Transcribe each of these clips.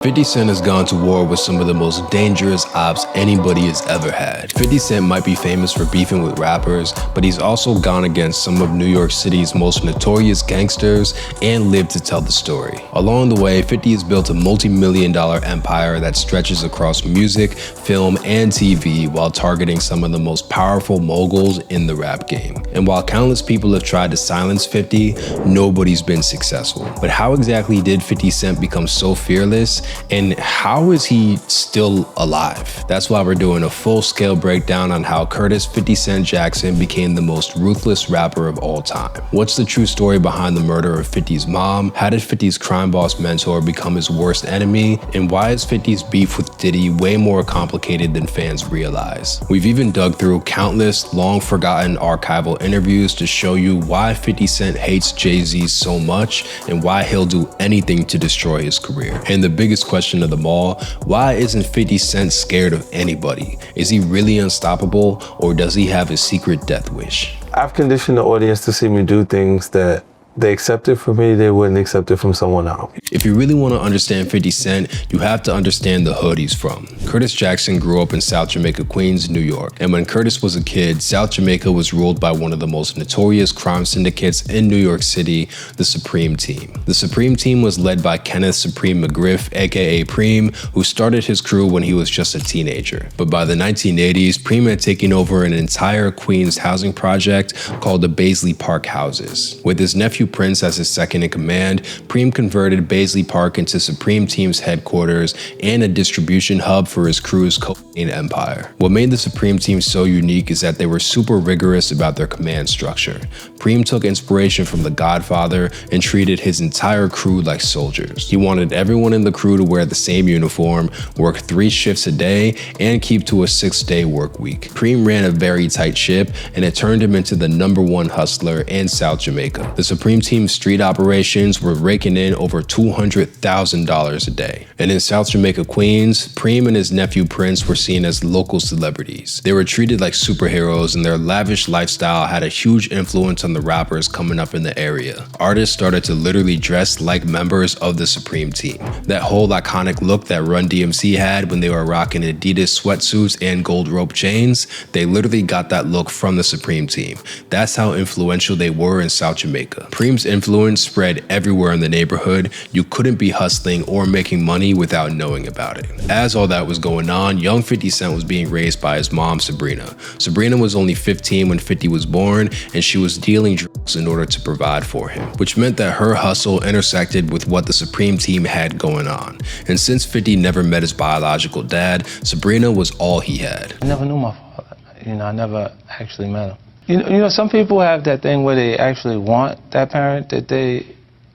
50 Cent has gone to war with some of the most dangerous ops anybody has ever had. 50 Cent might be famous for beefing with rappers, but he's also gone against some of New York City's most notorious gangsters and lived to tell the story. Along the way, 50 has built a multi-million-dollar empire that stretches across music, film, and TV while targeting some of the most powerful moguls in the rap game. And while countless people have tried to silence 50, nobody's been successful. But how exactly did 50 Cent become so fearless? And how is he still alive? That's why we're doing a full-scale breakdown on how Curtis 50 Cent Jackson became the most ruthless rapper of all time. What's the true story behind the murder of 50's mom? How did 50's crime boss mentor become his worst enemy? And why is 50's beef with Diddy way more complicated than fans realize? We've even dug through countless long-forgotten archival interviews to show you why 50 Cent hates Jay-Z so much and why he'll do anything to destroy his career. And the biggest question of them all, why isn't 50 Cent scared of anybody? Is he really unstoppable, or does he have a secret death wish? I've conditioned the audience to see me do things that they accepted from me, they wouldn't accept it from someone else. If you really want to understand 50 Cent, you have to understand the hood he's from. Curtis Jackson grew up in South Jamaica, Queens, New York. And when Curtis was a kid, South Jamaica was ruled by one of the most notorious crime syndicates in New York City, the Supreme Team. The Supreme Team was led by Kenneth Supreme McGriff, aka Preem, who started his crew when he was just a teenager. But by the 1980s, Preem had taken over an entire Queens housing project called the Baisley Park Houses. With his nephew Prince as his second in command, Preem converted Baisley Park into Supreme Team's headquarters and a distribution hub for his crew's cocaine empire. What made the Supreme Team so unique is that they were super rigorous about their command structure. Preem took inspiration from The Godfather and treated his entire crew like soldiers. He wanted everyone in the crew to wear the same uniform, work 3 shifts a day, and keep to a 6-day work week. Preem ran a very tight ship, and it turned him into the #1 hustler in South Jamaica. The Supreme Team's street operations were raking in over $200,000 a day. And in South Jamaica, Queens, Preem and his nephew Prince were seen as local celebrities. They were treated like superheroes, and their lavish lifestyle had a huge influence on the rappers coming up in the area. Artists started to literally dress like members of the Supreme Team. That whole iconic look that Run DMC had when they were rocking Adidas sweatsuits and gold rope chains, they literally got that look from the Supreme Team. That's how influential they were in South Jamaica. Preem's influence spread everywhere in the neighborhood. You couldn't be hustling or making money without knowing about it. As all that was going on, young 50 Cent was being raised by his mom, Sabrina. Sabrina was only 15 when 50 was born, and she was dealing drugs in order to provide for him, which meant that her hustle intersected with what the Supreme Team had going on. And since 50 never met his biological dad, Sabrina was all he had. I never knew my father. I never actually met him. You know, some people have that thing where they actually want that parent that they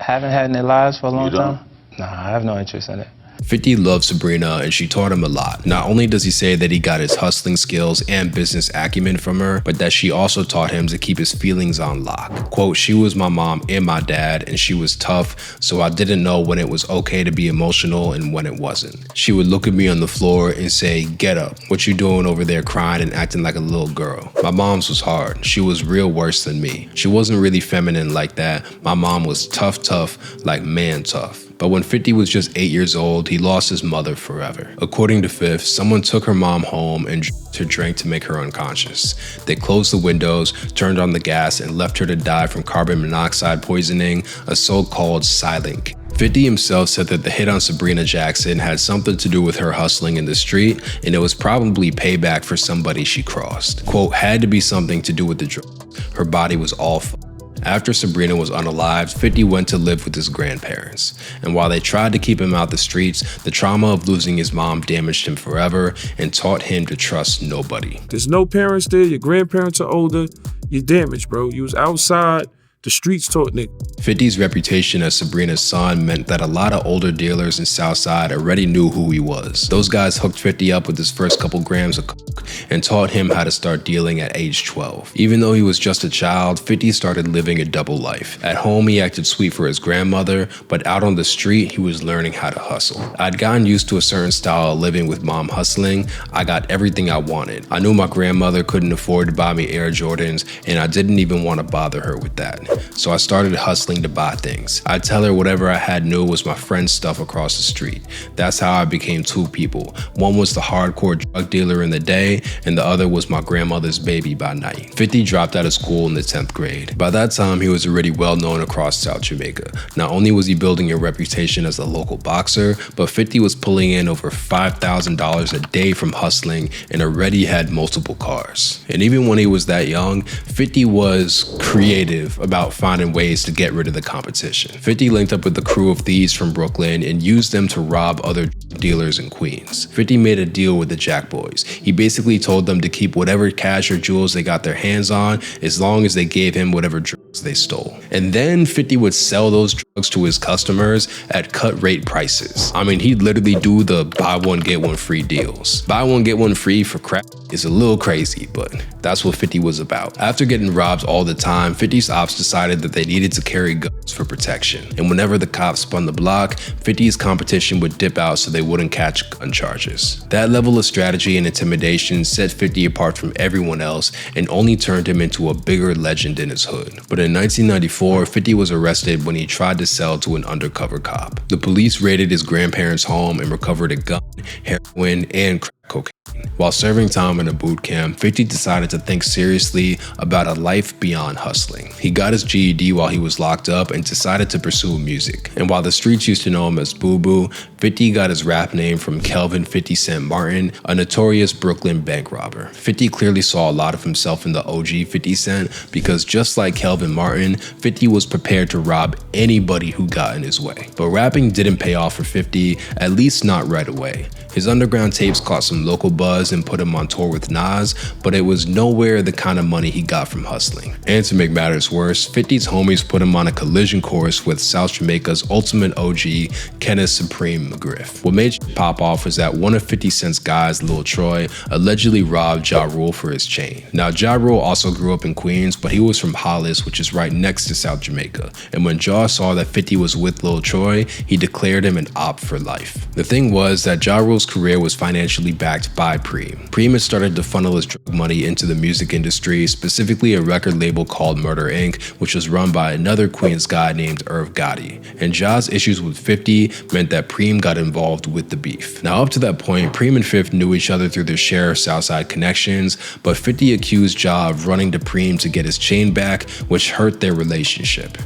haven't had in their lives for a long time. Nah, I have no interest in it. 50 loved Sabrina, and she taught him a lot. Not only does he say that he got his hustling skills and business acumen from her, but that she also taught him to keep his feelings on lock. Quote, "She was my mom and my dad, and she was tough, so I didn't know when it was okay to be emotional and when it wasn't. She would look at me on the floor and say, 'Get up, what you doing over there crying and acting like a little girl?' My mom's was hard. She was real worse than me. She wasn't really feminine like that. My mom was tough, like man tough." But when 50 was just 8 years old, he lost his mother forever. According to Fifth, someone took her mom home and her drink to make her unconscious. They closed the windows, turned on the gas, and left her to die from carbon monoxide poisoning, a so-called silent killer. 50 himself said that the hit on Sabrina Jackson had something to do with her hustling in the street, and it was probably payback for somebody she crossed. Quote, "Had to be something to do with the drugs. Her body was all fucked." After Sabrina was unalived, 50 went to live with his grandparents. And while they tried to keep him out the streets, the trauma of losing his mom damaged him forever and taught him to trust nobody. There's no parents there, your grandparents are older, you're damaged, bro. You was outside, the streets taught nigga. 50's reputation as Sabrina's son meant that a lot of older dealers in Southside already knew who he was. Those guys hooked 50 up with his first couple grams of coke and taught him how to start dealing at age 12. Even though he was just a child, 50 started living a double life. At home, he acted sweet for his grandmother, but out on the street, he was learning how to hustle. I'd gotten used to a certain style of living with mom hustling. I got everything I wanted. I knew my grandmother couldn't afford to buy me Air Jordans, and I didn't even want to bother her with that. so I started hustling to buy things. I'd tell her whatever I had new was my friend's stuff across the street. That's how I became two people. One was the hardcore drug dealer in the day, and the other was my grandmother's baby by night. 50 dropped out of school in the 10th grade. By that time, he was already well known across South Jamaica. Not only was he building a reputation as a local boxer, but 50 was pulling in over $5,000 a day from hustling and already had multiple cars. And even when he was that young, 50 was creative about finding ways to get rid of the competition. 50 linked up with a crew of thieves from Brooklyn and used them to rob other dealers in Queens. 50 made a deal with the Jack Boys. He basically told them to keep whatever cash or jewels they got their hands on as long as they gave him whatever drugs they stole. And then 50 would sell those drugs to his customers at cut rate prices. I mean, he'd literally do the buy one get one free deals. Buy one get one free for crack is a little crazy, but that's what 50 was about. After getting robbed all the time, 50's ops decided that they needed to carry guns for protection. And whenever the cops spun the block, 50's competition would dip out so they wouldn't catch gun charges. That level of strategy and intimidation set 50 apart from everyone else and only turned him into a bigger legend in his hood. But in 1994, 50 was arrested when he tried to sell to an undercover cop. The police raided his grandparents' home and recovered a gun, heroin, and crack cocaine. While serving time in a boot camp, 50 decided to think seriously about a life beyond hustling. He got his GED while he was locked up and decided to pursue music. And while the streets used to know him as Boo Boo, 50 got his rap name from Kelvin 50 Cent Martin, a notorious Brooklyn bank robber. 50 clearly saw a lot of himself in the OG 50 Cent because just like Kelvin Martin, 50 was prepared to rob anybody who got in his way. But rapping didn't pay off for 50, at least not right away. His underground tapes caught some local buzz and put him on tour with Nas, but it was nowhere the kind of money he got from hustling. And to make matters worse, 50's homies put him on a collision course with South Jamaica's ultimate OG, Kenneth Supreme McGriff. What made shit pop off was that one of 50 Cent's guys, Lil Troy, allegedly robbed Ja Rule for his chain. Now, Ja Rule also grew up in Queens, but he was from Hollis, which is right next to South Jamaica. And when Ja saw that 50 was with Lil Troy, he declared him an op for life. The thing was that Ja Rule's career was financially backed by Preem. Preem had started to funnel his drug money into the music industry, specifically a record label called Murder Inc., which was run by another Queens guy named Irv Gotti. And Ja's issues with 50 meant that Preem got involved with the beef. Now, up to that point, Preem and 50 knew each other through their share of Southside connections, but 50 accused Ja of running to Preem to get his chain back, which hurt their relationship.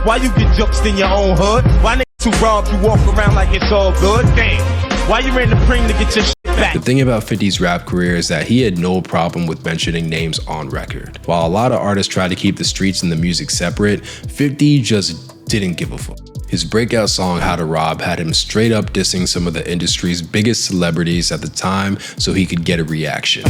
Why you get jokes in your own hood? Why niggas who rob you walk around like it's all good? Damn. Why you ran to Preem to get your shit back? The thing about 50's rap career is that he had no problem with mentioning names on record. While a lot of artists try to keep the streets and the music separate, 50 just didn't give a fuck. His breakout song, How to Rob, had him straight up dissing some of the industry's biggest celebrities at the time so he could get a reaction.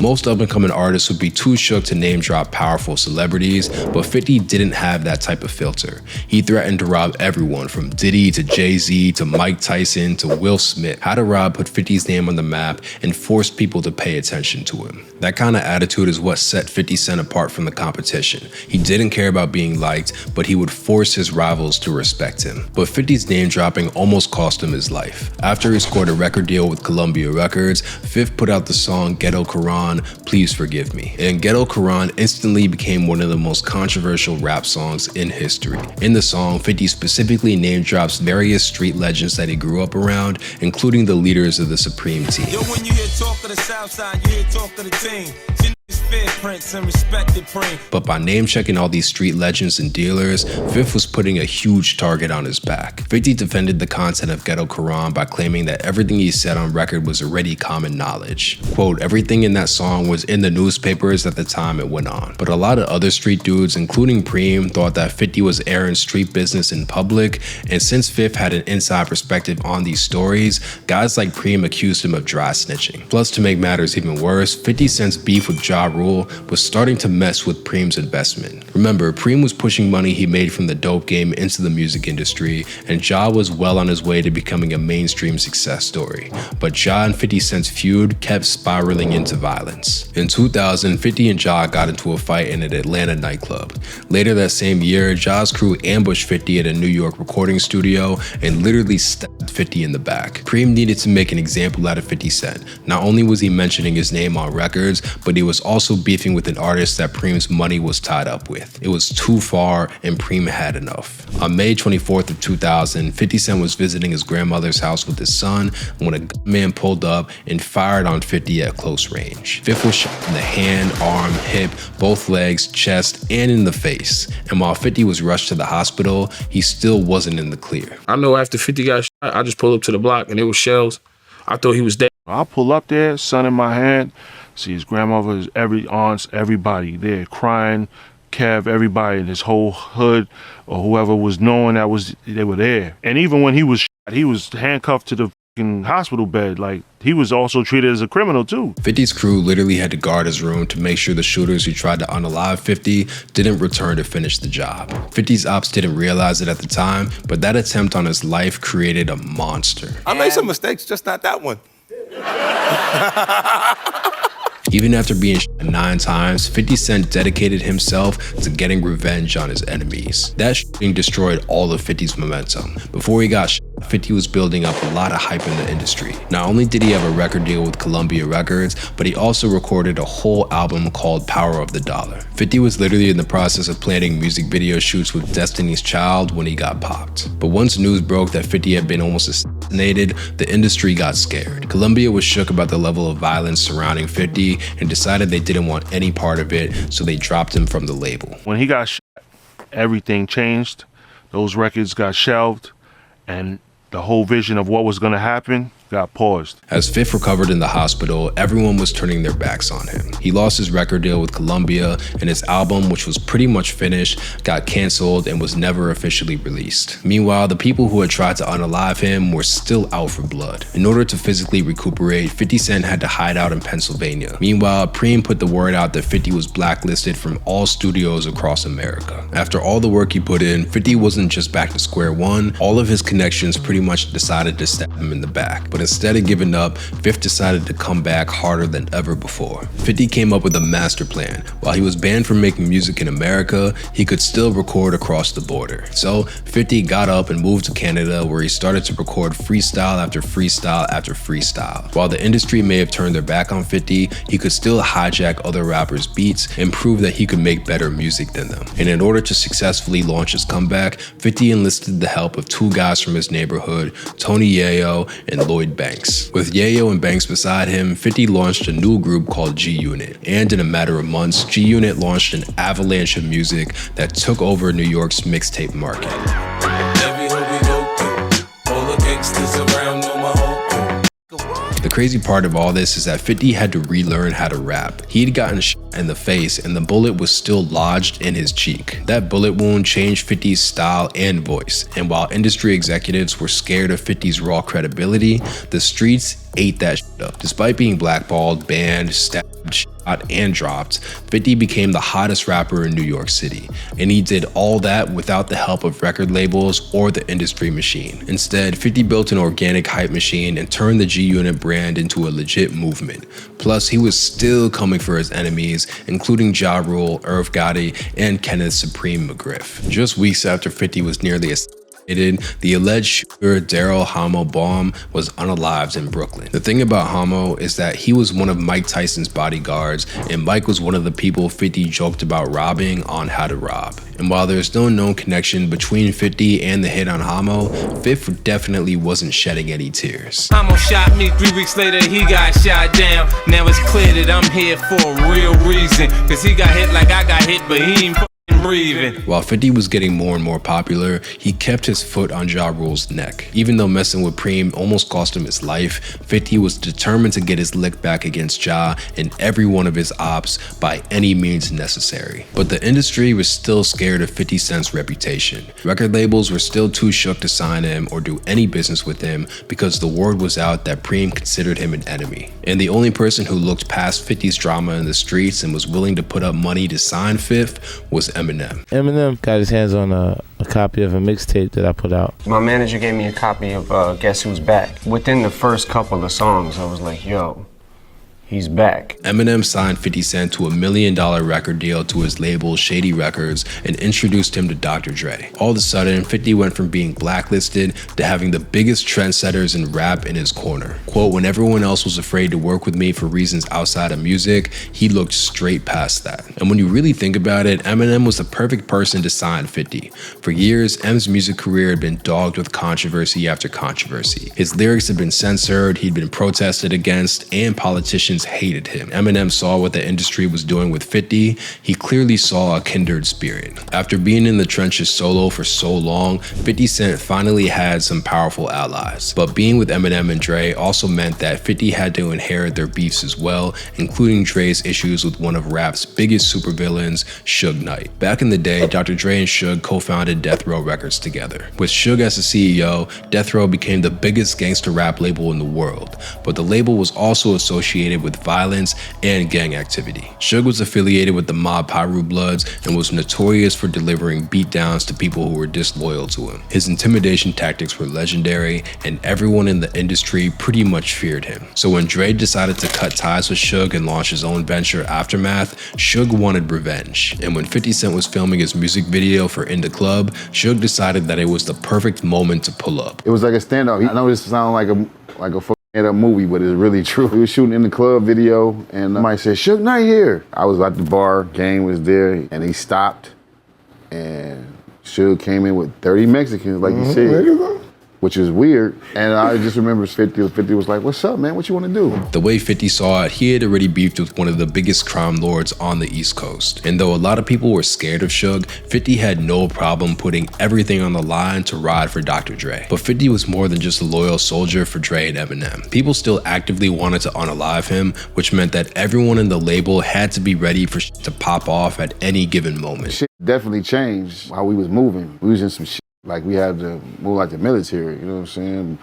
Most up-and-coming artists would be too shook to name drop powerful celebrities, but 50 didn't have that type of filter. He threatened to rob everyone from Diddy to Jay-Z to Mike Tyson to Will Smith. How to Rob put 50's name on the map and forced people to pay attention to him. That kind of attitude is what set 50 Cent apart from the competition. He didn't care about being liked, but he would force his rivals to respect him. But 50's name dropping almost cost him his life. After he scored a record deal with Columbia Records, 50 put out the song Ghetto Quran, Please Forgive Me. And Ghetto Quran instantly became one of the most controversial rap songs in history. In the song, 50 specifically name drops various street legends that he grew up around, including the leaders of the Supreme team. Yo, when you hear talk of the Southside, you hear talk of the team. But by name-checking all these street legends and dealers, 50 was putting a huge target on his back. 50 defended the content of Ghetto Quran by claiming that everything he said on record was already common knowledge. Quote, everything in that song was in the newspapers at the time it went on. But a lot of other street dudes, including Preem, thought that 50 was airing street business in public, and since 50 had an inside perspective on these stories, guys like Preem accused him of dry snitching. Plus, to make matters even worse, 50 Cent's beef with Ja Rule Rule was starting to mess with Preem's investment. Remember, Preem was pushing money he made from the dope game into the music industry, and Ja was well on his way to becoming a mainstream success story. But Ja and 50 Cent's feud kept spiraling into violence. In 2000, 50 and Ja got into a fight in an Atlanta nightclub. Later that same year, Ja's crew ambushed 50 at a New York recording studio and literally stabbed 50 in the back. Preem needed to make an example out of 50 Cent. Not only was he mentioning his name on records, but he was also beefing with an artist that Preem's money was tied up with. It was too far, and Preem had enough. On May 24th of 2000, 50 Cent was visiting his grandmother's house with his son when a gunman pulled up and fired on 50 at close range. Fifth was shot in the hand, arm, hip, both legs, chest, and in the face. And while 50 was rushed to the hospital, he still wasn't in the clear. I know after 50 got shot, I just pulled up to the block and it was shells. I thought he was dead. I pull up there, son in my hand, see his grandmother, every aunts, everybody there crying, Kev, everybody in his whole hood or whoever was knowing they were there. And even when he was shot, he was handcuffed to the hospital bed. Like, he was also treated as a criminal too. 50's crew literally had to guard his room to make sure the shooters who tried to unalive 50 didn't return to finish the job. 50's ops didn't realize it at the time, but that attempt on his life created a monster. I made some mistakes, just not that one. Even after being shot 9 times, 50 Cent dedicated himself to getting revenge on his enemies. That shooting destroyed all of 50's momentum. Before he got shot, 50 was building up a lot of hype in the industry. Not only did he have a record deal with Columbia Records, but he also recorded a whole album called Power of the Dollar. 50 was literally in the process of planning music video shoots with Destiny's Child when he got popped. But once news broke that 50 had been almost assassinated, the industry got scared. Columbia was shook about the level of violence surrounding 50 and decided they didn't want any part of it, so they dropped him from the label. When he got shot, everything changed. Those records got shelved, and the whole vision of what was going to happen got paused. As Fifth recovered in the hospital, everyone was turning their backs on him. He lost his record deal with Columbia, and his album, which was pretty much finished, got canceled and was never officially released. Meanwhile, the people who had tried to unalive him were still out for blood. In order to physically recuperate, 50 Cent had to hide out in Pennsylvania. Meanwhile, Preem put the word out that 50 was blacklisted from all studios across America. After all the work he put in, 50 wasn't just back to square one. All of his connections pretty much decided to stab him in the back. But instead of giving up, Fifth decided to come back harder than ever before. 50 came up with a master plan. While he was banned from making music in America, he could still record across the border. So 50 got up and moved to Canada, where he started to record freestyle after freestyle after freestyle. While the industry may have turned their back on 50, he could still hijack other rappers' beats and prove that he could make better music than them. And in order to successfully launch his comeback, 50 enlisted the help of 2 guys from his neighborhood, Tony Yayo and Lloyd Banks. With Yayo and Banks beside him, 50 launched a new group called G-Unit. And in a matter of months, G-Unit launched an avalanche of music that took over New York's mixtape market. Every hood we go through, all the gangsters around know my whole crew. The crazy part of all this is that 50 had to relearn how to rap. He'd gotten shot in the face and the bullet was still lodged in his cheek. That bullet wound changed 50's style and voice. And while industry executives were scared of 50's raw credibility, the streets ate that shit up. Despite being blackballed, banned, stabbed, shot, and dropped, 50 became the hottest rapper in New York City. And he did all that without the help of record labels or the industry machine. Instead, 50 built an organic hype machine and turned the G-Unit brand into a legit movement. Plus, he was still coming for his enemies, including Ja Rule, Irv Gotti, and Kenneth Supreme McGriff. Just weeks after 50 was nearly assassinated, the alleged shooter Daryl Hamo Baum was unalived in Brooklyn. The thing about Hamo is that he was one of Mike Tyson's bodyguards, and Mike was one of the people 50 joked about robbing on How to Rob. And while there's no known connection between 50 and the hit on Hamo, Fifth definitely wasn't shedding any tears. Hamo shot me, 3 weeks later he got shot down. Now it's clear that I'm here for a real reason, cause he got hit like I got hit, but he ain't breathing. While 50 was getting more and more popular, he kept his foot on Ja Rule's neck. Even though messing with Preem almost cost him his life, 50 was determined to get his lick back against Ja and every one of his ops by any means necessary. But the industry was still scared of 50 Cent's reputation. Record labels were still too shook to sign him or do any business with him because the word was out that Preem considered him an enemy. And the only person who looked past 50's drama in the streets and was willing to put up money to sign Fifth was Eminem. Eminem got his hands on a copy of a mixtape that I put out. My manager gave me a copy of Guess Who's Back. Within the first couple of songs, I was like, yo, he's back. Eminem signed 50 Cent to $1 million record deal to his label Shady Records and introduced him to Dr. Dre. All of a sudden, 50 went from being blacklisted to having the biggest trendsetters in rap in his corner. Quote, when everyone else was afraid to work with me for reasons outside of music, he looked straight past that. And when you really think about it, Eminem was the perfect person to sign 50. For years, M's music career had been dogged with controversy after controversy. His lyrics had been censored, he'd been protested against, and politicians hated him. Eminem saw what the industry was doing with 50. He clearly saw a kindred spirit. After being in the trenches solo for so long, 50 Cent finally had some powerful allies. But being with Eminem and Dre also meant that 50 had to inherit their beefs as well, including Dre's issues with one of rap's biggest supervillains, Suge Knight. Back in the day, Dr. Dre and Suge co-founded Death Row Records together. With Suge as the CEO, Death Row became the biggest gangster rap label in the world. But the label was also associated with violence and gang activity. Suge was affiliated with the mob Pyru Bloods and was notorious for delivering beatdowns to people who were disloyal to him. His intimidation tactics were legendary, and everyone in the industry pretty much feared him. So when Dre decided to cut ties with Suge and launch his own venture, Aftermath, Suge wanted revenge. And when 50 Cent was filming his music video for In the Club, Suge decided that it was the perfect moment to pull up. It was like a standoff. I know this sounds like a fucking movie, but it's really true. We were shooting In the Club video, and somebody said, Suge Knight here. I was at the bar, Gang was there, and he stopped, and Suge came in with 30 Mexicans, like you said. Which is weird. And I just remember 50 was like, what's up, man? What you want to do? The way 50 saw it, he had already beefed with one of the biggest crime lords on the East Coast. And though a lot of people were scared of Suge, 50 had no problem putting everything on the line to ride for Dr. Dre. But 50 was more than just a loyal soldier for Dre and Eminem. People still actively wanted to unalive him, which meant that everyone in the label had to be ready for shit to pop off at any given moment. Shit definitely changed how we was moving. We was in some shit. Like, we had to move like the military, you know what I'm saying?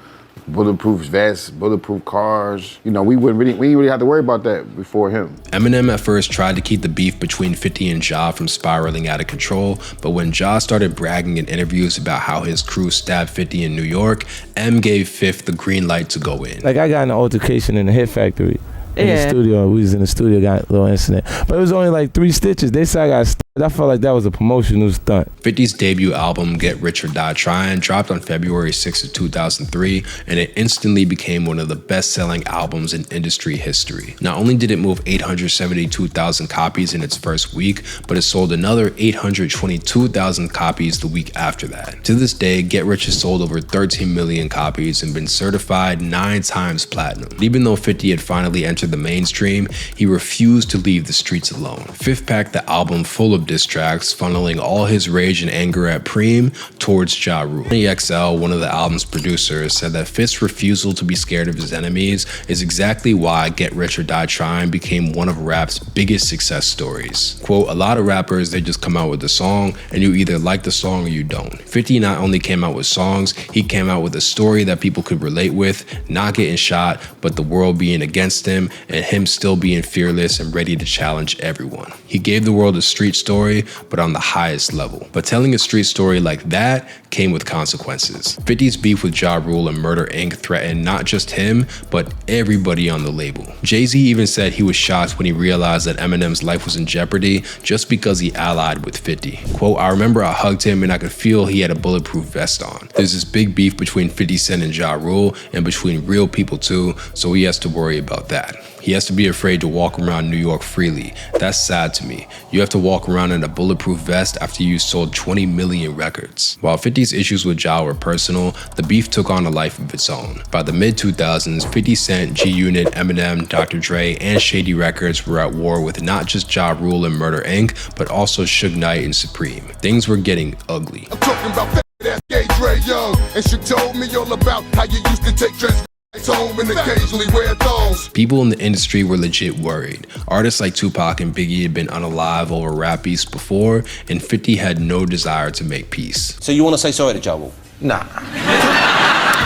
Bulletproof vests, bulletproof cars. You know, we didn't really have to worry about that before him. Eminem at first tried to keep the beef between 50 and Ja from spiraling out of control, but when Ja started bragging in interviews about how his crew stabbed 50 in New York, M gave Fifth the green light to go in. Like, I got in an altercation in the Hit Factory. In the studio, we was in the studio, got a little incident. But it was only like 3 stitches. They said I got stunned. I felt like that was a promotional stunt. 50's debut album, Get Rich or Die Trying, dropped on February 6th of 2003, and it instantly became one of the best-selling albums in industry history. Not only did it move 872,000 copies in its first week, but it sold another 822,000 copies the week after that. To this day, Get Rich has sold over 13 million copies and been certified 9 times platinum. Even though 50 had finally entered the mainstream, he refused to leave the streets alone. Fifth packed the album full of diss tracks, funneling all his rage and anger at Preem towards Ja Rule. XL, one of the album's producers, said that Fifth's refusal to be scared of his enemies is exactly why Get Rich or Die Trying became one of rap's biggest success stories. Quote, a lot of rappers, they just come out with a song and you either like the song or you don't. 50 not only came out with songs, he came out with a story that people could relate with, not getting shot, but the world being against him and him still being fearless and ready to challenge everyone. He gave the world a street story, but on the highest level. But telling a street story like that came with consequences. 50's beef with Ja Rule and Murder Inc. threatened not just him, but everybody on the label. Jay-Z even said he was shocked when he realized that Eminem's life was in jeopardy just because he allied with 50. Quote, I remember I hugged him and I could feel he had a bulletproof vest on. There's this big beef between 50 Cent and Ja Rule, and between real people too, so he has to worry about that. He has to be afraid to walk around New York freely. That's sad to me. You have to walk around in a bulletproof vest after you sold 20 million records. While 50 50's issues with Ja were personal, the beef took on a life of its own. By the mid-2000s, 50 Cent, G-Unit, Eminem, Dr. Dre, and Shady Records were at war with not just Ja Rule and Murder Inc., but also Suge Knight and Supreme. Things were getting ugly. I'm talking about that gay Dre Young, and she told me all about how you used to take trans home and occasionally wear thongs. People in the industry were legit worried. Artists like Tupac and Biggie had been unalive over rap beefs before, and 50 had no desire to make peace. So you want to say sorry to Ja Rule? Nah.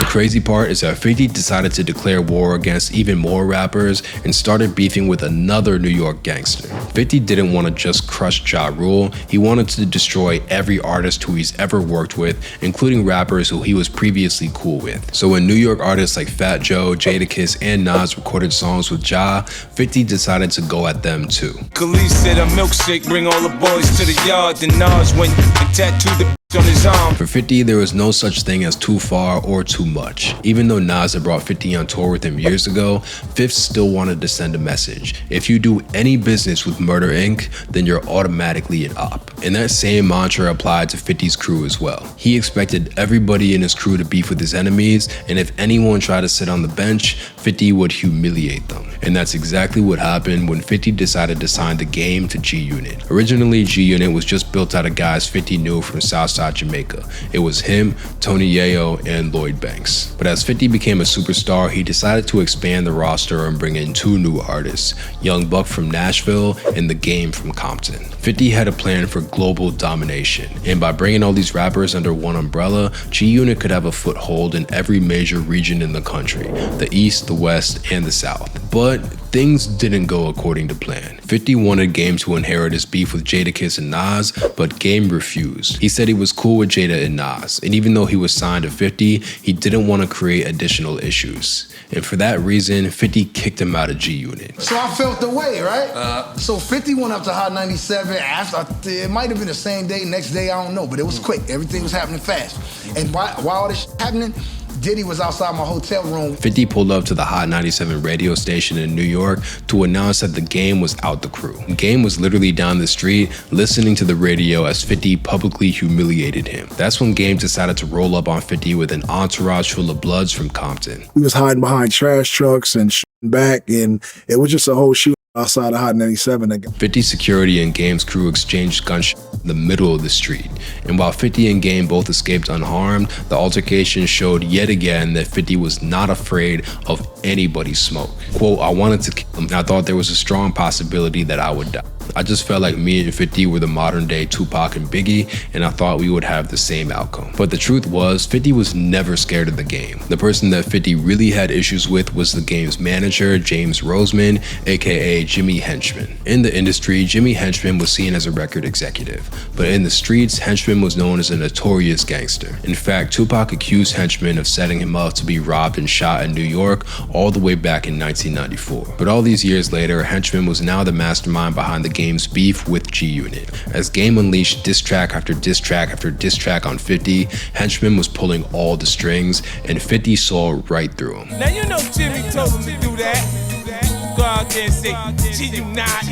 The crazy part is that 50 decided to declare war against even more rappers and started beefing with another New York gangster. 50 didn't want to just crush Ja Rule, he wanted to destroy every artist who he's ever worked with, including rappers who he was previously cool with. So when New York artists like Fat Joe, Jadakiss, and Nas recorded songs with Ja, 50 decided to go at them too. Khalees said a milkshake, bring all the boys to the yard. Then Nas went and tattooed the on his arm. For 50, there was no such thing as too far or too much. Even though Nas had brought 50 on tour with him years ago, Fifth still wanted to send a message. If you do any business with Murder Inc., then you're automatically an op. And that same mantra applied to 50's crew as well. He expected everybody in his crew to beef with his enemies, and if anyone tried to sit on the bench, 50 would humiliate them. And that's exactly what happened when 50 decided to sign the Game to G-Unit. Originally, G-Unit was just built out of guys 50 knew from Southside Jamaica. It was him, Tony Yayo, and Lloyd Banks. But as 50 became a superstar, he decided to expand the roster and bring in two new artists, Young Buck from Nashville and The Game from Compton. 50 had a plan for global domination, and by bringing all these rappers under one umbrella, G-Unit could have a foothold in every major region in the country, the East, the West, and the South. But things didn't go according to plan. 50 wanted Game to inherit his beef with Jadakiss and Nas, but Game refused. He said he was cool with Jada and Nas, and even though he was signed to 50, he didn't want to create additional issues. And for that reason, 50 kicked him out of G-Unit. So I felt the way, right? So 50 went up to Hot 97. After, it might have been the same day, next day, I don't know, but it was quick. Everything was happening fast. And while all this happening, Diddy was outside my hotel room. 50 pulled up to the Hot 97 radio station in New York to announce that the Game was out the crew. Game was literally down the street listening to the radio as 50 publicly humiliated him. That's when Game decided to roll up on 50 with an entourage full of Bloods from Compton. We was hiding behind trash trucks and shooting back, and it was just a whole shoot outside of Hot 97 again. 50 security and Game's crew exchanged gunshots in the middle of the street. And while 50 and Game both escaped unharmed, the altercation showed yet again that 50 was not afraid of anybody's smoke. Quote, I wanted to kill him, and I thought there was a strong possibility that I would die. I just felt like me and 50 were the modern day Tupac and Biggie, and I thought we would have the same outcome. But the truth was, 50 was never scared of the Game. The person that 50 really had issues with was the Game's manager, James Roseman, aka Jimmy Henchman. In the industry, Jimmy Henchman was seen as a record executive, but in the streets, Henchman was known as a notorious gangster. In fact, Tupac accused Henchman of setting him up to be robbed and shot in New York all the way back in 1994. But all these years later, Henchman was now the mastermind behind the Game's beef with G-Unit. As Game unleashed diss track after diss track after diss track on 50, Henchman was pulling all the strings, and 50 saw right through him. Now you know Jimmy told him to do that. Go out there and say, G you not,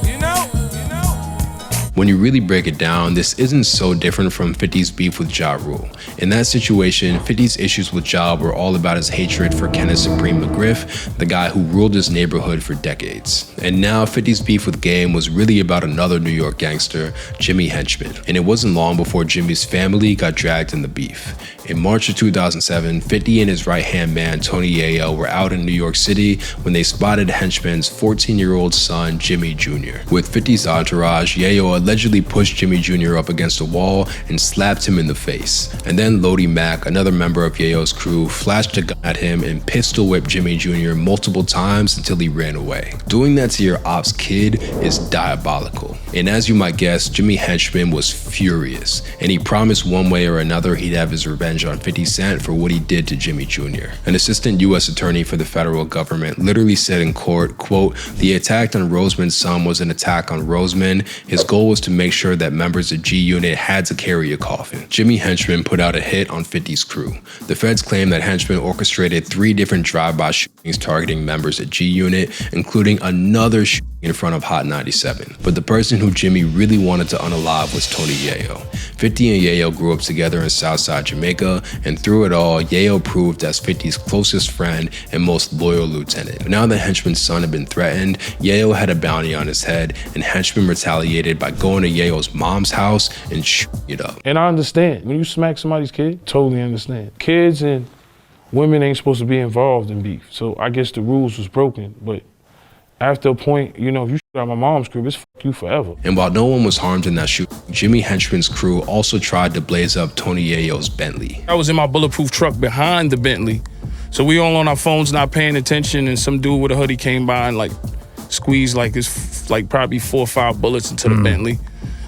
you know? When you really break it down, this isn't so different from 50's beef with Ja Rule. In that situation, 50's issues with Ja were all about his hatred for Kenneth Supreme McGriff, the guy who ruled his neighborhood for decades. And now 50's beef with Game was really about another New York gangster, Jimmy Henchman. And it wasn't long before Jimmy's family got dragged in the beef. In March of 2007, 50 and his right-hand man, Tony Yayo, were out in New York City when they spotted Henchman's 14-year-old son, Jimmy Jr. With 50's entourage, Yayo allegedly pushed Jimmy Jr. up against a wall and slapped him in the face. And then Lodi Mack, another member of Yayo's crew, flashed a gun at him and pistol whipped Jimmy Jr. multiple times until he ran away. Doing that to your op's kid is diabolical. And as you might guess, Jimmy Henchman was furious, and he promised one way or another he'd have his revenge on 50 Cent for what he did to Jimmy Jr. An assistant U.S. attorney for the federal government literally said in court, quote, the attack on Roseman's son was an attack on Roseman. His goal was to make sure that members of G-Unit had to carry a coffin. Jimmy Henchman put out a hit on 50's crew. The feds claim that Henchman orchestrated 3 different drive-by shootings shootings targeting members at G Unit, including another shooting in front of Hot 97. But the person who Jimmy really wanted to unalive was Tony Yayo. 50 and Yayo grew up together in Southside Jamaica, and through it all, Yayo proved as 50's closest friend and most loyal lieutenant. But now that Henchman's son had been threatened, Yayo had a bounty on his head, and Henchman retaliated by going to Yayo's mom's house and shooting it up. And I understand, when you smack somebody's kid, totally understand. Kids and women ain't supposed to be involved in beef, so I guess the rules was broken, but after a point, you know, if you shoot out my mom's crib, it's fuck you forever. And while no one was harmed in that shooting, Jimmy Henchman's crew also tried to blaze up Tony Yayo's Bentley. I was in my bulletproof truck behind the Bentley, so we all on our phones not paying attention, and some dude with a hoodie came by and like squeezed like probably 4 or 5 bullets into the Bentley.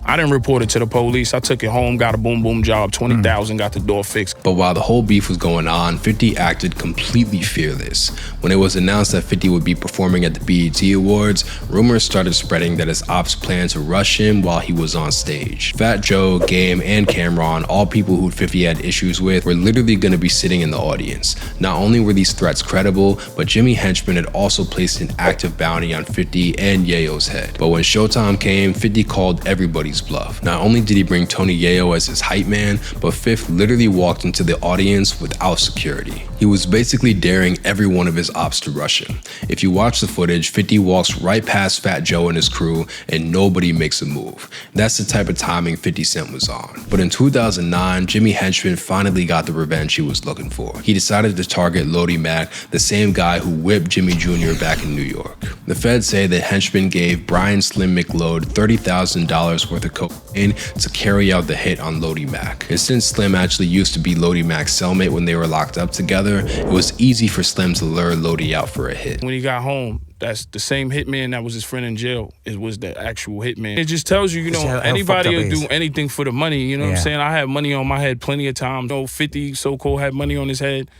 I didn't report it to the police. I took it home, got a boom boom job, 20,000, got the door fixed. But while the whole beef was going on, 50 acted completely fearless. When it was announced that 50 would be performing at the BET Awards, rumors started spreading that his ops planned to rush him while he was on stage. Fat Joe, Game, and Cameron, all people who 50 had issues with, were literally going to be sitting in the audience. Not only were these threats credible, but Jimmy Henchman had also placed an active bounty on 50 and Yayo's head. But when showtime came, 50 called everybody's bluff. Not only did he bring Tony Yayo as his hype man, but Fifth literally walked into the audience without security. He was basically daring every one of his ops to rush him. If you watch the footage, 50 walks right past Fat Joe and his crew, and nobody makes a move. That's the type of timing 50 Cent was on. But in 2009, Jimmy Henchman finally got the revenge he was looking for. He decided to target Lodi Mac, the same guy who whipped Jimmy Jr. back in New York. The feds say that Henchman gave Brian Slim McLeod $30,000 worth of cocaine to carry out the hit on Lodi Mac. And since Slim actually used to be Lodi Mac's cellmate when they were locked up together, it was easy for Slim to lure Lodi out for a hit. When he got home, that's the same hitman that was his friend in jail. It was the actual hitman. It just tells you, you know, anybody will do anything for the money. You know what I'm saying? I had money on my head plenty of times. You know, 50 so-called had money on his head.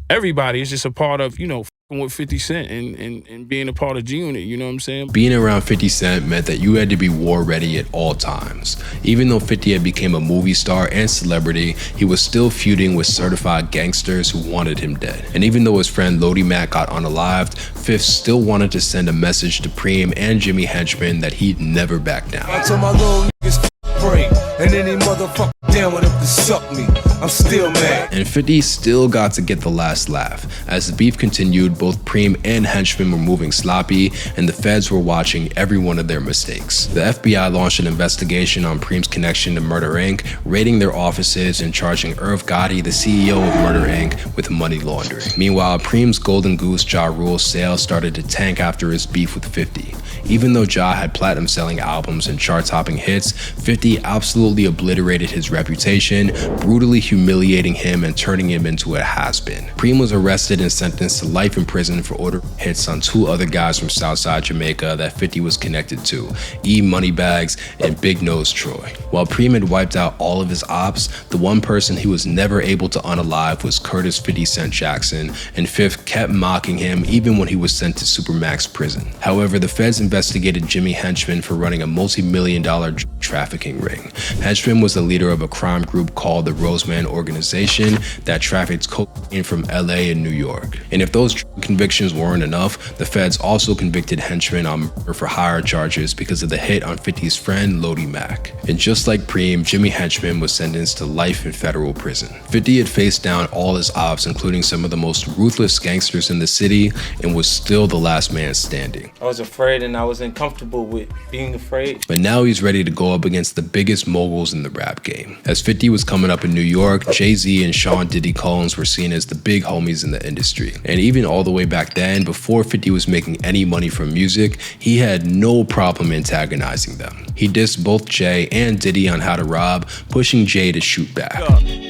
Everybody is just a part of, you know, with 50 Cent and being a part of G-Unit, you know what I'm saying? Being around 50 Cent meant that you had to be war ready at all times. Even though 50 had become a movie star and celebrity, he was still feuding with certified gangsters who wanted him dead. And even though his friend Lodi Mac got unalived, Fifth still wanted to send a message to Preem and Jimmy Henchman that he'd never back down. I told my little niggas pray, and any motherfucker down with him to suck me. I'm still mad. And 50 still got to get the last laugh. As the beef continued, both Preem and Henchman were moving sloppy, and the feds were watching every one of their mistakes. The FBI launched an investigation on Preem's connection to Murder Inc., raiding their offices and charging Irv Gotti, the CEO of Murder Inc., with money laundering. Meanwhile, Preem's Golden Goose Ja Rule sales started to tank after his beef with 50. Even though Ja had platinum-selling albums and chart-topping hits, 50 absolutely obliterated his reputation, brutally humiliating him and turning him into a has-been. Preem was arrested and sentenced to life in prison for ordering hits on 2 other guys from Southside Jamaica that 50 was connected to, E Moneybags and Big Nose Troy. While Preem had wiped out all of his ops, the one person he was never able to unalive was Curtis 50 Cent Jackson, and Fifth kept mocking him even when he was sent to Supermax prison. However, the feds investigated Jimmy Henchman for running a multi-million-dollar drug trafficking ring. Henchman was the leader of a crime group called the Roseman Organization that trafficked cocaine from LA and New York. And if those convictions weren't enough, the feds also convicted Henchman on murder for hire charges because of the hit on 50's friend Lodi Mac. And just like Preem, Jimmy Henchman was sentenced to life in federal prison. 50 had faced down all his ops, including some of the most ruthless gangsters in the city, and was still the last man standing. I was afraid and I was uncomfortable with being afraid. But now he's ready to go up against the biggest moguls in the rap game. As 50 was coming up in New York, Jay-Z and Sean Diddy Combs were seen as the big homies in the industry. And even all the way back then, before 50 was making any money from music, he had no problem antagonizing them. He dissed both Jay and Diddy on how to rob, pushing Jay to shoot back.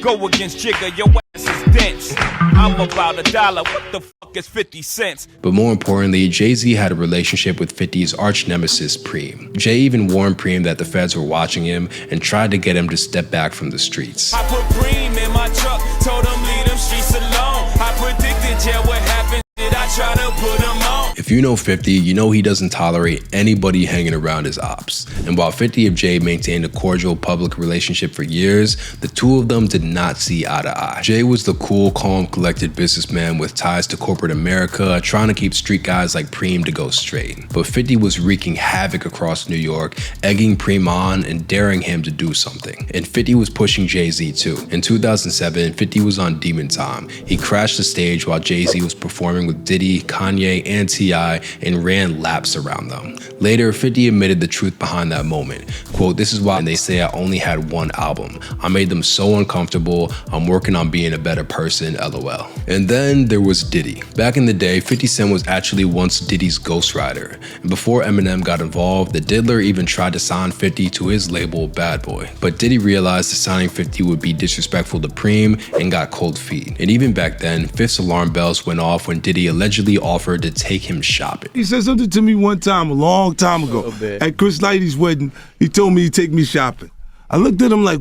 Go against Jigga, your ass is dense. I'm about $1, what the fuck is 50 cents? But more importantly, Jay-Z had a relationship with 50's arch nemesis, Preem. Jay even warned Preem that the feds were watching him and tried to get him to step back from the streets. I put Preem in my truck, told him leave them streets alone. I predicted jail would happen, did I try to put him on? If If you know 50, you know he doesn't tolerate anybody hanging around his ops. And while 50 and Jay maintained a cordial public relationship for years, the two of them did not see eye to eye. Jay was the cool, calm, collected businessman with ties to corporate America, trying to keep street guys like Preem to go straight. But 50 was wreaking havoc across New York, egging Preem on and daring him to do something. And 50 was pushing Jay-Z too. In 2007, 50 was on Demon Time. He crashed the stage while Jay-Z was performing with Diddy, Kanye, and T.I. and ran laps around them. Later, 50 admitted the truth behind that moment. Quote, "This is why they say I only had one album. I made them so uncomfortable. I'm working on being a better person, LOL." And then there was Diddy. Back in the day, 50 Cent was actually once Diddy's ghostwriter. And before Eminem got involved, the Diddler even tried to sign 50 to his label, Bad Boy. But Diddy realized that signing 50 would be disrespectful to Preem and got cold feet. And even back then, Fifth's alarm bells went off when Diddy allegedly offered to take him shopping. He said something to me one time, a long time ago, at Chris Lighty's wedding. He told me he'd take me shopping. I looked at him like,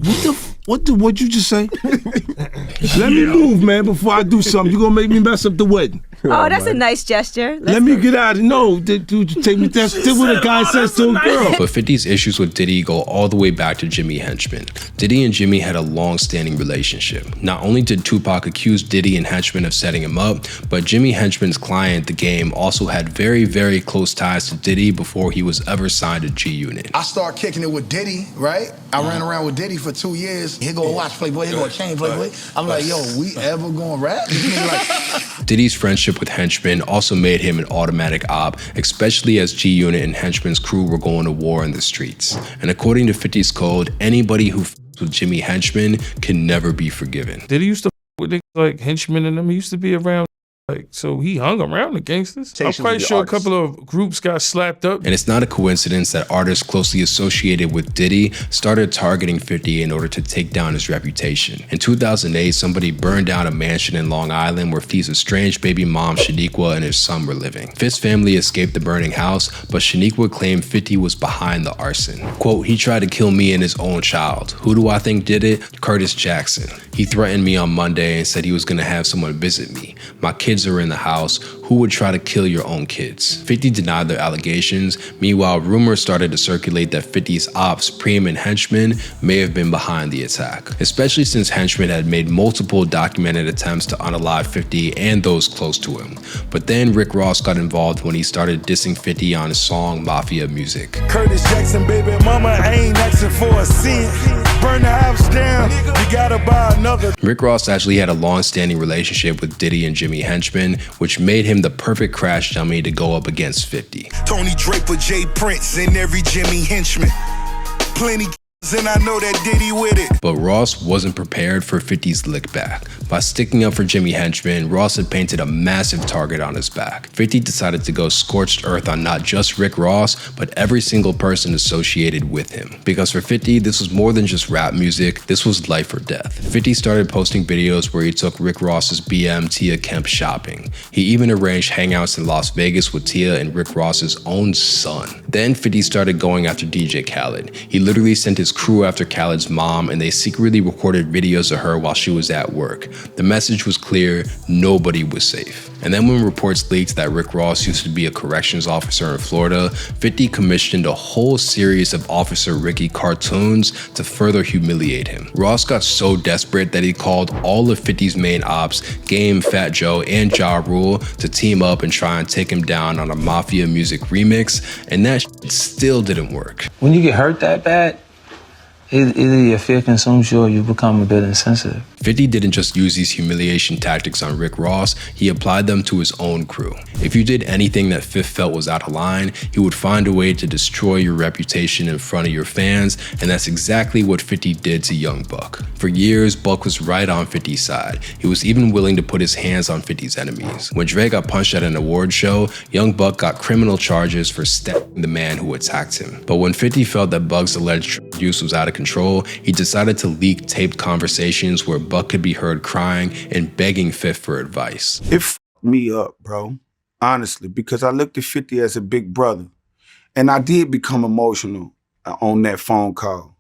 what'd you just say? Let me move, man, before I do something. You gonna make me mess up the wedding. Oh, that's a nice gesture. Let me get out of no, dude, take me. That's what a guy says to a girl. But 50's issues with Diddy go all the way back to Jimmy Henchman. Diddy and Jimmy had a long-standing relationship. Not only did Tupac accuse Diddy and Henchman of setting him up, but Jimmy Henchman's client, The Game, also had very, very close ties to Diddy before he was ever signed to G-Unit. I started kicking it with Diddy, right? I ran around with Diddy for 2 years. He go watch Playboy, he go change Playboy. I'm like, yo, we ever gonna rap? Diddy's friendship with Henchman also made him an automatic op, especially as G-Unit and Henchman's crew were going to war in the streets. And according to 50's code, anybody who with Jimmy Henchman can never be forgiven. Diddy used to with niggas like Henchman and them. He used to be around. Like, so he hung around the gangsters. I'm quite sure a couple of groups got slapped up. And it's not a coincidence that artists closely associated with Diddy started targeting 50 in order to take down his reputation. In 2008, somebody burned down a mansion in Long Island where 50's estranged baby mom, Shaniqua, and his son were living. 50's family escaped the burning house, but Shaniqua claimed 50 was behind the arson. Quote, "He tried to kill me and his own child. Who do I think did it? Curtis Jackson. He threatened me on Monday and said he was gonna have someone visit me. My kids are in the house. Who would try to kill your own kids?" 50 denied their allegations. Meanwhile, rumors started to circulate that 50's ops, Preem and Henchman, may have been behind the attack, especially since Henchman had made multiple documented attempts to unalive 50 and those close to him. But then Rick Ross got involved when he started dissing 50 on his song Mafia Music. Curtis Jackson, baby mama, ain't asking for a cent. Burn the house down, you gotta buy another. Rick Ross actually had a long-standing relationship with Diddy and Jimmy Henchman, which made him the perfect crash dummy to go up against 50. Tony Draper, Jay Prince, and every Jimmy Henchman. Plenty and I know that Diddy with it. But Ross wasn't prepared for 50's lick back. By sticking up for Jimmy Henchman, Ross had painted a massive target on his back. 50 decided to go scorched earth on not just Rick Ross, but every single person associated with him. Because for 50, this was more than just rap music, this was life or death. 50 started posting videos where he took Rick Ross's BM Tia Kemp shopping. He even arranged hangouts in Las Vegas with Tia and Rick Ross's own son. Then 50 started going after DJ Khaled. He literally sent his crew after Khaled's mom, and they secretly recorded videos of her while she was at work. The message was clear: nobody was safe. And then when reports leaked that Rick Ross used to be a corrections officer in Florida, 50 commissioned a whole series of Officer Ricky cartoons to further humiliate him. Ross got so desperate that he called all of 50's main ops, Game, Fat Joe, and Ja Rule, to team up and try and take him down on a Mafia Music remix, and that shit still didn't work. When you get hurt that bad, either your fear consumes you or you become a bit insensitive. 50 didn't just use these humiliation tactics on Rick Ross, he applied them to his own crew. If you did anything that Fifth felt was out of line, he would find a way to destroy your reputation in front of your fans, and that's exactly what 50 did to Young Buck. For years, Buck was right on 50's side. He was even willing to put his hands on 50's enemies. When Dre got punched at an award show, Young Buck got criminal charges for stabbing the man who attacked him. But when 50 felt that Buck's alleged use was out of control, he decided to leak taped conversations where Buck could be heard crying and begging Fifth for advice. It f***ed me up, bro. Honestly, because I looked at 50 as a big brother. And I did become emotional on that phone call.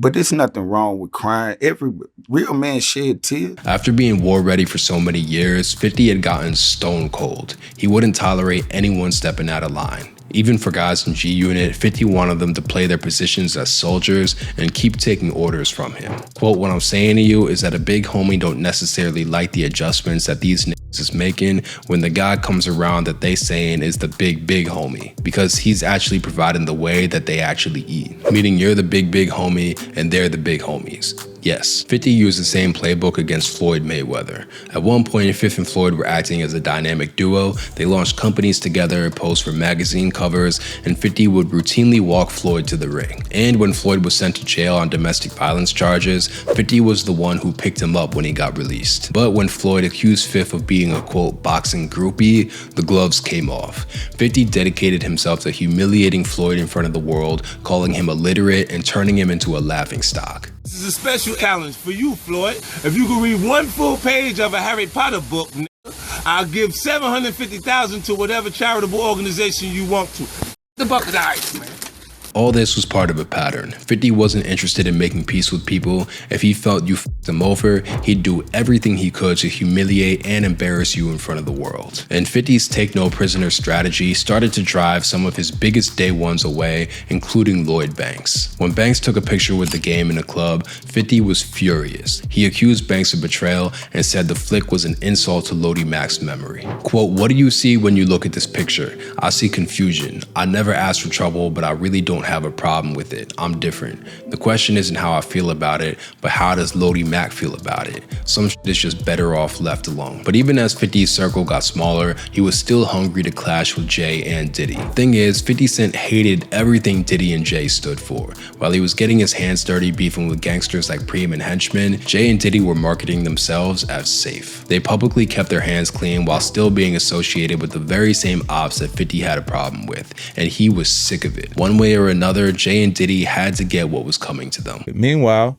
But there's nothing wrong with crying. Every real man shed tears. After being war ready for so many years, 50 had gotten stone cold. He wouldn't tolerate anyone stepping out of line. Even for guys in G Unit, 50 wanted them to play their positions as soldiers and keep taking orders from him. Quote, what I'm saying to you is that a big homie don't necessarily like the adjustments that these niggas is making when the guy comes around that they saying is the big homie, because he's actually providing the way that they actually eat. Meaning you're the big homie and they're the big homies. Yes, 50 used the same playbook against Floyd Mayweather. At one point, 50 and Floyd were acting as a dynamic duo. They launched companies together, posed for magazine covers, and 50 would routinely walk Floyd to the ring. And when Floyd was sent to jail on domestic violence charges, 50 was the one who picked him up when he got released. But when Floyd accused 50 of being a, quote, boxing groupie, the gloves came off. 50 dedicated himself to humiliating Floyd in front of the world, calling him illiterate and turning him into a laughingstock. This is a special challenge for you, Floyd. If you can read one full page of a Harry Potter book, I'll give $750,000 to whatever charitable organization you want to. The bucket of ice, man. All this was part of a pattern. 50 wasn't interested in making peace with people. If he felt you f***ed him over, he'd do everything he could to humiliate and embarrass you in front of the world. And 50's take no prisoner strategy started to drive some of his biggest day ones away, including Lloyd Banks. When Banks took a picture with the game in a club, 50 was furious. He accused Banks of betrayal and said the flick was an insult to Lodi Mac's memory. Quote, what do you see when you look at this picture? I see confusion. I never asked for trouble, but I really don't have a problem with it. I'm different. The question isn't how I feel about it, but how does Lodi Mac feel about it? Some shit is just better off left alone. But even as 50's circle got smaller, he was still hungry to clash with Jay and Diddy. Thing is, 50 Cent hated everything Diddy and Jay stood for. While he was getting his hands dirty beefing with gangsters like Preem and Henchman, Jay and Diddy were marketing themselves as safe. They publicly kept their hands clean while still being associated with the very same ops that 50 had a problem with, and he was sick of it. One way or another, Jay and Diddy had to get what was coming to them. Meanwhile,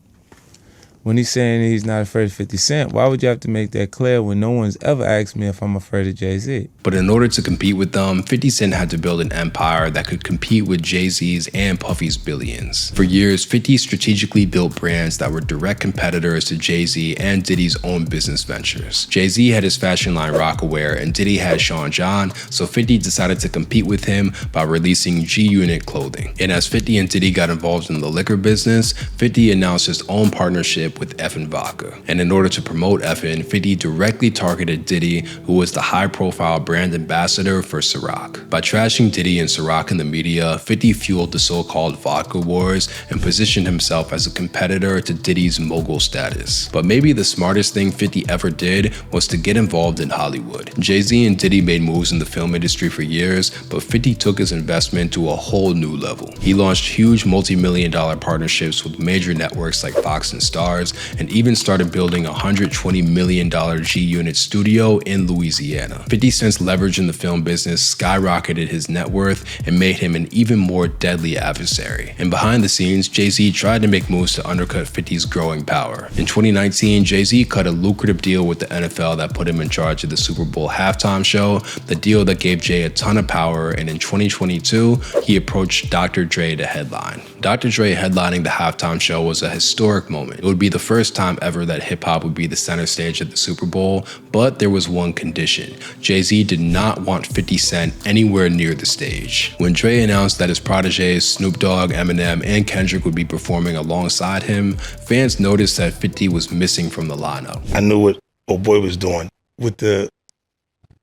when he's saying he's not afraid of 50 Cent, why would you have to make that clear when no one's ever asked me if I'm afraid of Jay-Z? But in order to compete with them, 50 Cent had to build an empire that could compete with Jay-Z's and Puffy's billions. For years, 50 strategically built brands that were direct competitors to Jay-Z and Diddy's own business ventures. Jay-Z had his fashion line Rocawear and Diddy had Sean John, so 50 decided to compete with him by releasing G-Unit clothing. And as 50 and Diddy got involved in the liquor business, 50 announced his own partnership with Effin' Vodka. And in order to promote Effin', 50 directly targeted Diddy, who was the high-profile brand ambassador for Ciroc. By trashing Diddy and Ciroc in the media, 50 fueled the so-called vodka wars and positioned himself as a competitor to Diddy's mogul status. But maybe the smartest thing 50 ever did was to get involved in Hollywood. Jay-Z and Diddy made moves in the film industry for years, but 50 took his investment to a whole new level. He launched huge multi-million-dollar partnerships with major networks like Fox and Starz, and even started building a $120 million G-Unit studio in Louisiana. 50 Cent's leverage in the film business skyrocketed his net worth and made him an even more deadly adversary. And behind the scenes, Jay-Z tried to make moves to undercut 50's growing power. In 2019, Jay-Z cut a lucrative deal with the NFL that put him in charge of the Super Bowl halftime show, the deal that gave Jay a ton of power, and in 2022, he approached Dr. Dre to headline. Dr. Dre headlining the halftime show was a historic moment. It would be the first time ever that hip-hop would be the center stage at the Super Bowl, but there was one condition. Jay-Z did not want 50 Cent anywhere near the stage. When Dre announced that his proteges Snoop Dogg, Eminem, and Kendrick would be performing alongside him, fans noticed that 50 was missing from the lineup. I knew what old boy was doing with the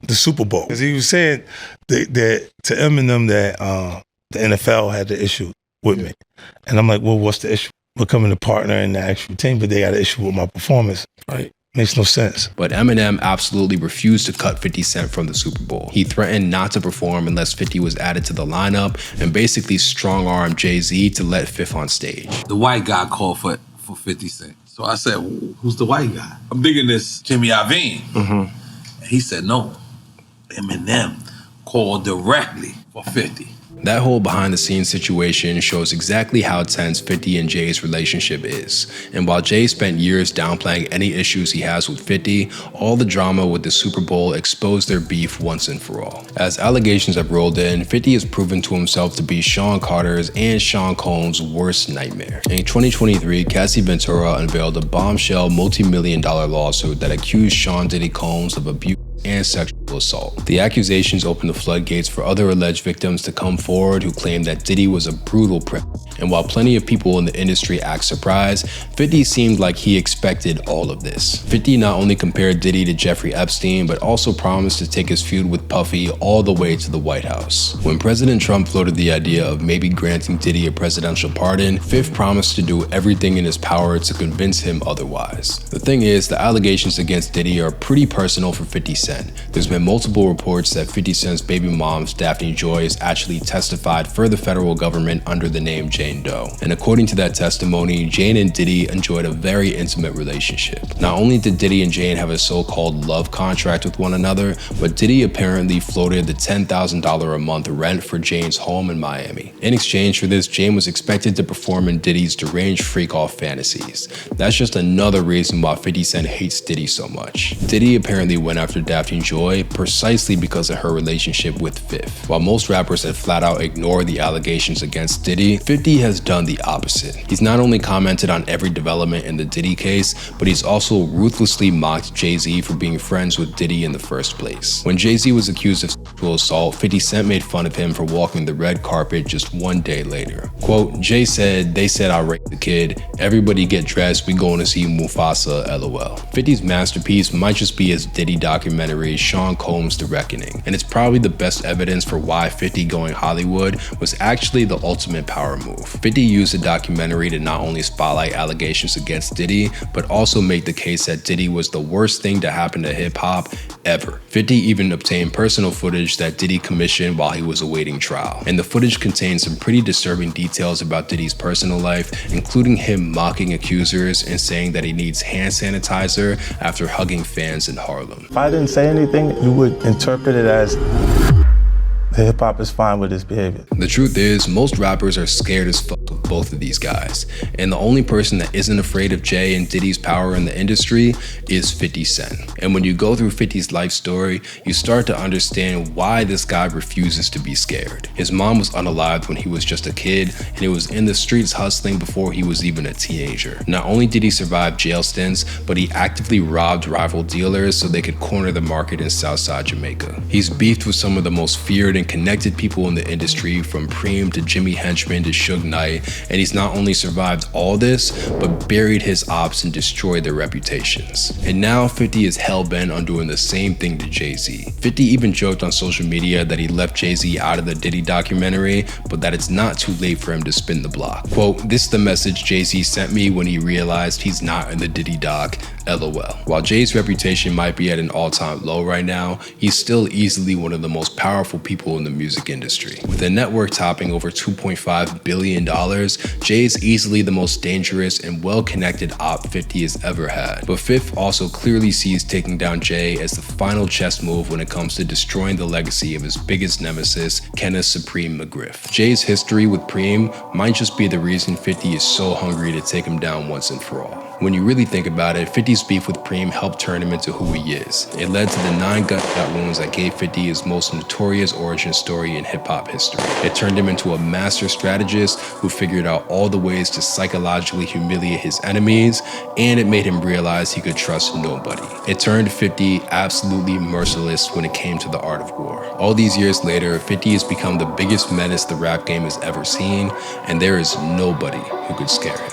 Super Bowl. Because he was saying that to Eminem that the NFL had the issue with me. And I'm like, well, what's the issue? Becoming a partner in the actual team, but they got an issue with my performance. Right. Makes no sense. But Eminem absolutely refused to cut 50 Cent from the Super Bowl. He threatened not to perform unless 50 was added to the lineup and basically strong-armed Jay-Z to let 50 on stage. The white guy called for 50 Cent. So I said, who's the white guy? I'm digging this Jimmy Iovine. And he said, no. Eminem called directly for 50. That whole behind-the-scenes situation shows exactly how tense 50 and Jay's relationship is. And while Jay spent years downplaying any issues he has with 50, all the drama with the Super Bowl exposed their beef once and for all. As allegations have rolled in, 50 has proven to himself to be Sean Carter's and Sean Combs' worst nightmare. In 2023, Cassie Ventura unveiled a bombshell multi-million-dollar lawsuit that accused Sean Diddy Combs of abuse and sexual assault. The accusations opened the floodgates for other alleged victims to come forward who claimed that Diddy was a brutal prick. And while plenty of people in the industry act surprised, 50 seemed like he expected all of this. 50 not only compared Diddy to Jeffrey Epstein, but also promised to take his feud with Puffy all the way to the White House. When President Trump floated the idea of maybe granting Diddy a presidential pardon, Fifth promised to do everything in his power to convince him otherwise. The thing is, the allegations against Diddy are pretty personal for 50 Cent. There's been multiple reports that 50 Cent's baby mom, Daphne Joy, has actually testified for the federal government under the name Jane Doe. And according to that testimony, Jane and Diddy enjoyed a very intimate relationship. Not only did Diddy and Jane have a so-called love contract with one another, but Diddy apparently floated the $10,000 a month rent for Jane's home in Miami. In exchange for this, Jane was expected to perform in Diddy's deranged freak-off fantasies. That's just another reason why 50 Cent hates Diddy so much. Diddy apparently went after Daphne Joy precisely because of her relationship with Fifth. While most rappers have flat out ignored the allegations against Diddy, 50 has done the opposite. He's not only commented on every development in the Diddy case, but he's also ruthlessly mocked Jay-Z for being friends with Diddy in the first place. When Jay-Z was accused of sexual assault, 50 Cent made fun of him for walking the red carpet just one day later. Quote, Jay said, "They said I raped the kid. Everybody get dressed, we going to see Mufasa, LOL." 50's masterpiece might just be his Diddy documentary, Sean Combs' The Reckoning, and it's probably the best evidence for why 50 going Hollywood was actually the ultimate power move. 50 used the documentary to not only spotlight allegations against Diddy, but also make the case that Diddy was the worst thing to happen to hip-hop ever. 50 even obtained personal footage that Diddy commissioned while he was awaiting trial, and the footage contains some pretty disturbing details about Diddy's personal life, including him mocking accusers and saying that he needs hand sanitizer after hugging fans in Harlem. If I didn't say anything, you would interpret it as the hip-hop is fine with this behavior. The truth is, most rappers are scared as fuck of both of these guys, and the only person that isn't afraid of Jay and Diddy's power in the industry is 50 Cent. And when you go through 50's life story, you start to understand why this guy refuses to be scared. His mom was unalived when he was just a kid, and he was in the streets hustling before he was even a teenager. Not only did he survive jail stints, but he actively robbed rival dealers so they could corner the market in Southside Jamaica. He's beefed with some of the most feared and connected people in the industry, from Preem to Jimmy Henchman to Suge Knight, and he's not only survived all this, but buried his ops and destroyed their reputations. And now 50 is hell-bent on doing the same thing to Jay-Z. 50 even joked on social media that he left Jay-Z out of the Diddy documentary, but that it's not too late for him to spin the block. Quote, "This is the message Jay-Z sent me when he realized he's not in the Diddy doc, LOL." While Jay's reputation might be at an all-time low right now, he's still easily one of the most powerful people in the music industry. With a net worth topping over $2.5 billion, Jay is easily the most dangerous and well-connected op 50 has ever had. But Fifth also clearly sees taking down Jay as the final chess move when it comes to destroying the legacy of his biggest nemesis, Kenneth Supreme McGriff. Jay's history with Preem might just be the reason 50 is so hungry to take him down once and for all. When you really think about it, 50's beef with Preem helped turn him into who he is. It led to the 9 gunshot wounds that gave 50 his most notorious origin story in hip-hop history. It turned him into a master strategist who figured out all the ways to psychologically humiliate his enemies, and it made him realize he could trust nobody. It turned 50 absolutely merciless when it came to the art of war. All these years later, 50 has become the biggest menace the rap game has ever seen, and there is nobody who could scare him.